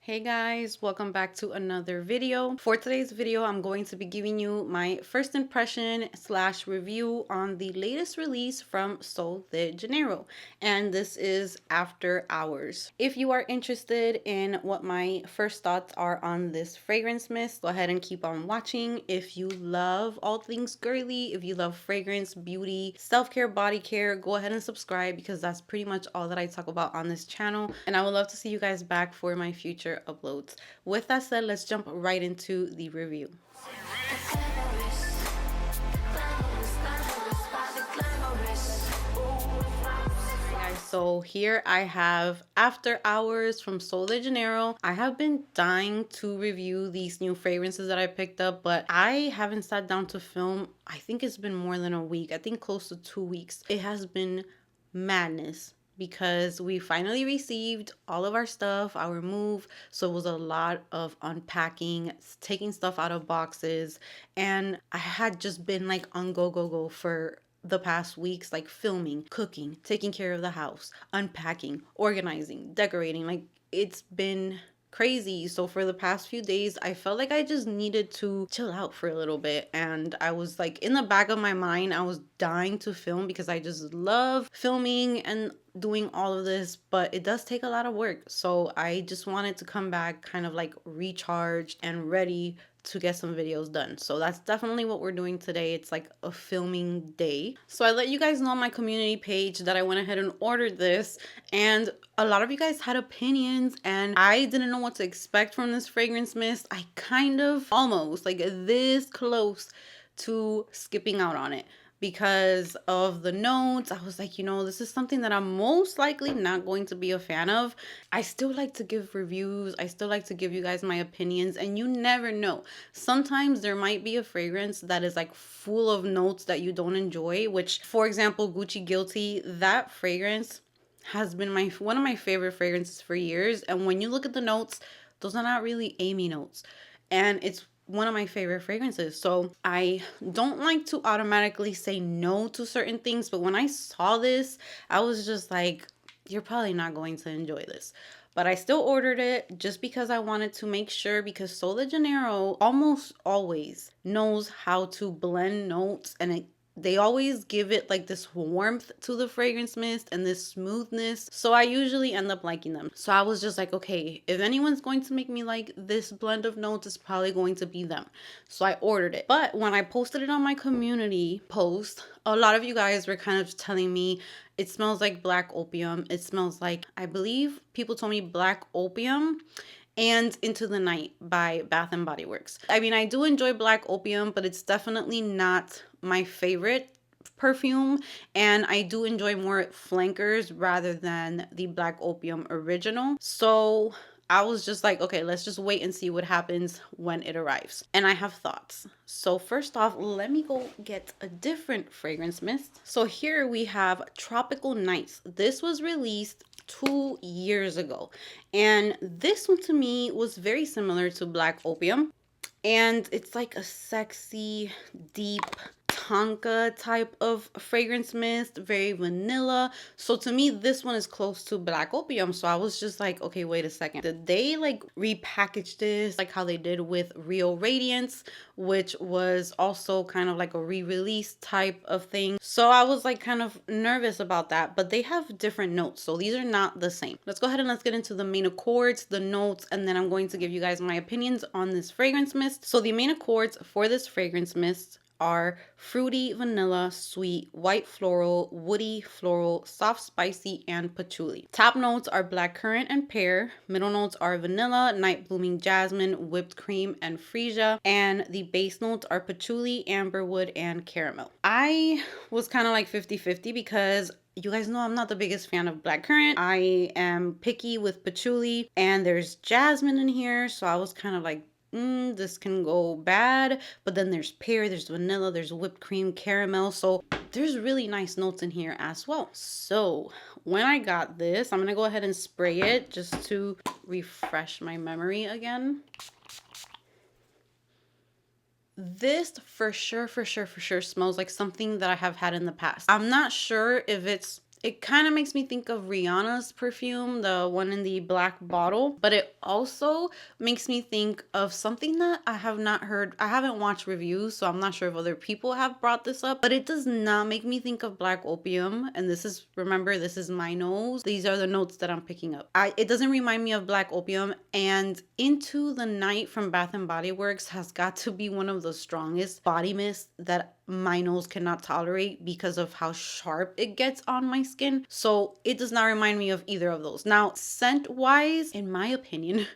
Hey guys, welcome back to another video. For today's video, I'm going to be giving you my first impression slash review on the latest release from Sol de Janeiro, and this is After Hours. If you are interested in what my first thoughts are on this fragrance mist, go ahead and keep on watching. If you love all things girly, if you love fragrance, beauty, self-care, body care, go ahead and subscribe because that's pretty much all that I talk about on this channel, and I would love to see you guys back for my future uploads. With that said, let's jump right into the review. So here I have After Hours from Sol de Janeiro. I have been dying to review these new fragrances that I picked up, but I haven't sat down to film. I think it's been more than a week. I think close to 2 weeks. It has been madness because we finally received all of our stuff, our move. So it was a lot of unpacking, taking stuff out of boxes, and I had just been like on go for the past weeks, like filming, cooking, taking care of the house, unpacking, organizing, decorating. Like, it's been crazy. So for the past few days, I felt like I just needed to chill out for a little bit, and I was like, in the back of my mind, I was dying to film because I just love filming and doing all of this, but it does take a lot of work. So I just wanted to come back kind of like recharged and ready to get some videos done. So that's definitely what we're doing today. It's like a filming day. So I let you guys know on my community page that I went ahead and ordered this, and a lot of you guys had opinions, and I didn't know what to expect from this fragrance mist. I kind of almost like this close to skipping out on it because of the notes. I was like, this is something that I'm most likely not going to be a fan of. I still like to give reviews. I still like to give you guys my opinions, and you never know. Sometimes there might be a fragrance that is like full of notes that you don't enjoy, which, for example, Gucci Guilty, that fragrance has been one of my favorite fragrances for years. And when you look at the notes, those are not really Amy notes. And it's one of my favorite fragrances. So I don't like to automatically say no to certain things, but when I saw this, I was just like, you're probably not going to enjoy this. But I still ordered it just because I wanted to make sure, because Sol de Janeiro almost always knows how to blend notes, and they always give it like this warmth to the fragrance mist and this smoothness. So I usually end up liking them. So I was just like, okay, if anyone's going to make me like this blend of notes, it's probably going to be them. So I ordered it. But when I posted it on my community post, a lot of you guys were kind of telling me it smells like black opium. It smells like, I believe people told me black opium and Into the Night by Bath and Body Works. I mean, I do enjoy black opium, but it's definitely not my favorite perfume, and I do enjoy more flankers rather than the black opium original. So I was just like, okay, let's just wait and see what happens when it arrives. And I have thoughts. So first off, let me go get a different fragrance mist. So here we have Tropical Nights. This was released 2 years ago, and this one to me was very similar to black opium, and it's like a sexy, deep tonka type of fragrance mist, very vanilla. So to me, this one is close to black opium. So I was just like, okay, wait a second, did they like repackage this like how they did with Rio Radiance, which was also kind of like a re-release type of thing? So I was like kind of nervous about that, but they have different notes, so these are not the same. Let's go ahead and let's get into the main accords, the notes, and then I'm going to give you guys my opinions on this fragrance mist. So the main accords for this fragrance mist are fruity, vanilla, sweet, white floral, woody, floral, soft spicy, and patchouli. Top notes are blackcurrant and pear. Middle notes are vanilla, night blooming jasmine, whipped cream, and freesia. And the base notes are patchouli, amberwood, and caramel. I was kind of like 50-50 because you guys know I'm not the biggest fan of blackcurrant. I am picky with patchouli, and there's jasmine in here, so I was kind of like, this can go bad. But then there's pear, there's vanilla, there's whipped cream, caramel. So there's really nice notes in here as well. So when I got this, I'm gonna go ahead and spray it just to refresh my memory again. This for sure smells like something that I have had in the past. I'm not sure if it's It kind of makes me think of Rihanna's perfume, the one in the black bottle, but it also makes me think of something that I have not heard. I haven't watched reviews, so I'm not sure if other people have brought this up, but it does not make me think of black opium. And this is, remember, this is my nose. These are the notes that I'm picking up. It doesn't remind me of black opium, and Into the Night from Bath and Body Works has got to be one of the strongest body mists that my nose cannot tolerate because of how sharp it gets on my skin. So it does not remind me of either of those. Now, scent wise, in my opinion,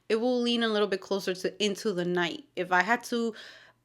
it will lean a little bit closer to Into the Night. If I had to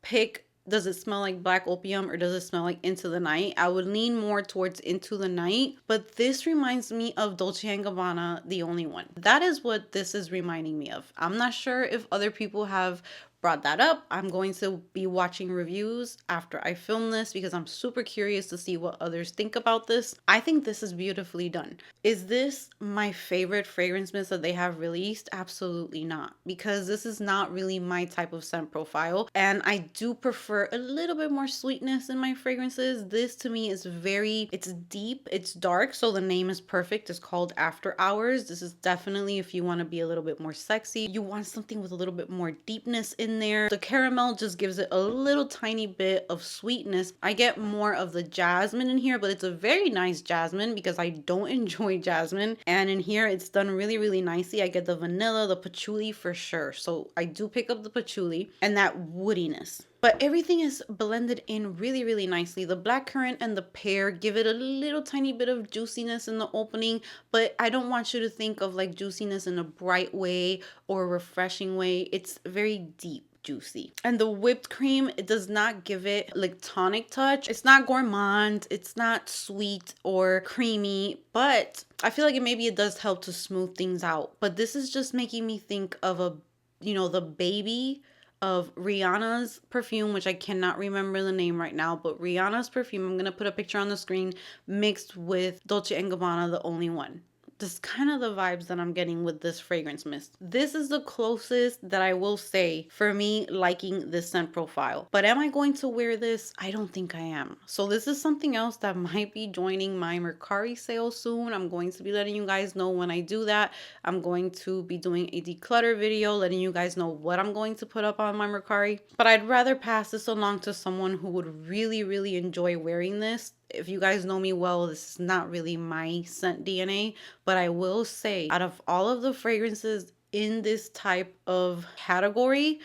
pick, does it smell like black opium or does it smell like Into the Night, I would lean more towards Into the Night. But this reminds me of Dolce & Gabbana, The Only One. That is what this is reminding me of. I'm not sure if other people have brought that up. I'm going to be watching reviews after I film this because I'm super curious to see what others think about this. I think this is beautifully done. Is this my favorite fragrance mist that they have released? Absolutely not, because this is not really my type of scent profile, and I do prefer a little bit more sweetness in my fragrances. This to me is it's deep, it's dark, so the name is perfect. It's called After Hours. This is definitely if you want to be a little bit more sexy, you want something with a little bit more deepness in there. The caramel just gives it a little tiny bit of sweetness. I get more of the jasmine in here, but it's a very nice jasmine because I don't enjoy jasmine. And in here, it's done really, really nicely. I get the vanilla, the patchouli for sure. So I do pick up the patchouli and that woodiness. But everything is blended in really, really nicely. The blackcurrant and the pear give it a little tiny bit of juiciness in the opening, but I don't want you to think of like juiciness in a bright way or a refreshing way. It's very deep juicy. And the whipped cream, it does not give it like tonic touch. It's not gourmand, it's not sweet or creamy, but I feel like maybe it does help to smooth things out. But this is just making me think of the baby of Rihanna's perfume, which I cannot remember the name right now, but Rihanna's perfume, I'm gonna put a picture on the screen, mixed with Dolce & Gabbana, The Only One. This is kind of the vibes that I'm getting with this fragrance mist. This is the closest that I will say for me liking this scent profile. But am I going to wear this? I don't think I am. So this is something else that might be joining my Mercari sale soon. I'm going to be letting you guys know when I do that. I'm going to be doing a declutter video, letting you guys know what I'm going to put up on my Mercari. But I'd rather pass this along to someone who would really, really enjoy wearing this. If you guys know me well, this is not really my scent DNA, but I will say out of all of the fragrances in this type of category,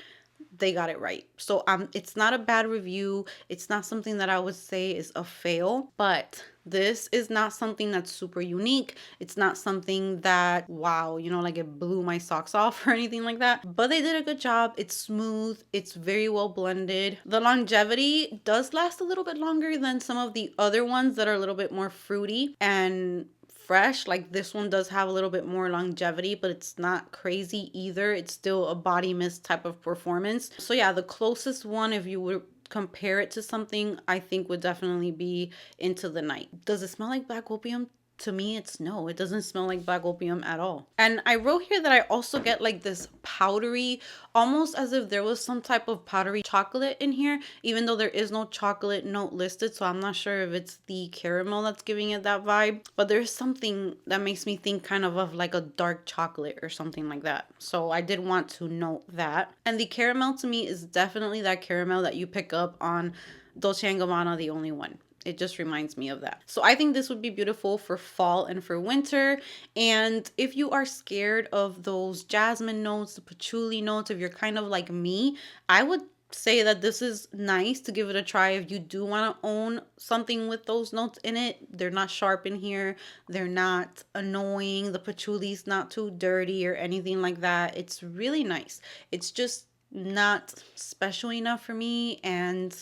they got it right. So it's not a bad review. It's not something that I would say is a fail, but this is not something that's super unique. It's not something that, wow, like it blew my socks off or anything like that. But they did a good job. It's smooth. It's very well blended. The longevity does last a little bit longer than some of the other ones that are a little bit more fruity and fresh. Like this one does have a little bit more longevity, but it's not crazy either. It's still a body mist type of performance. So yeah, the closest one, if you would compare it to something, I think would definitely be Into the Night. Does it smell like black opium? To me, it's no. It doesn't smell like black opium at all. And I wrote here that I also get like this powdery, almost as if there was some type of powdery chocolate in here, even though there is no chocolate note listed. So I'm not sure if it's the caramel that's giving it that vibe. But there's something that makes me think kind of like a dark chocolate or something like that. So I did want to note that. And the caramel to me is definitely that caramel that you pick up on Dolce & Gabbana, The Only One. It just reminds me of that. So I think this would be beautiful for fall and for winter. And if you are scared of those jasmine notes, the patchouli notes, if you're kind of like me, I would say that this is nice to give it a try if you do want to own something with those notes in it. They're not sharp in here. They're not annoying. The patchouli's not too dirty or anything like that. It's really nice. It's just not special enough for me, and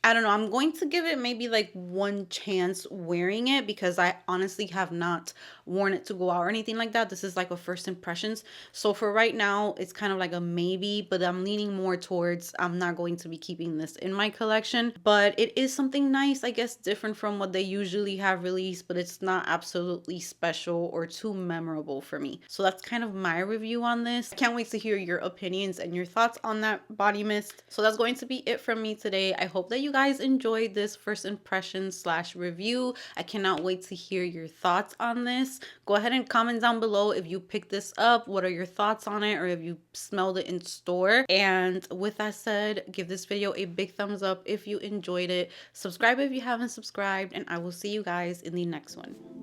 I don't know. I'm going to give it maybe like one chance wearing it because I honestly have not worn it to go out or anything like that. This is like a first impressions. So for right now, it's kind of like a maybe, but I'm leaning more towards I'm not going to be keeping this in my collection. But it is something nice, I guess, different from what they usually have released, but it's not absolutely special or too memorable for me. So that's kind of my review on this. I can't wait to hear your opinions and your thoughts on that body mist. So that's going to be it from me today. I hope that you guys enjoyed this first impression slash review. I cannot wait to hear your thoughts on this. Go ahead and comment down below if you picked this up. What are your thoughts on it, or if you smelled it in store? And with that said, give this video a big thumbs up if you enjoyed it. Subscribe if you haven't subscribed, and I will see you guys in the next one.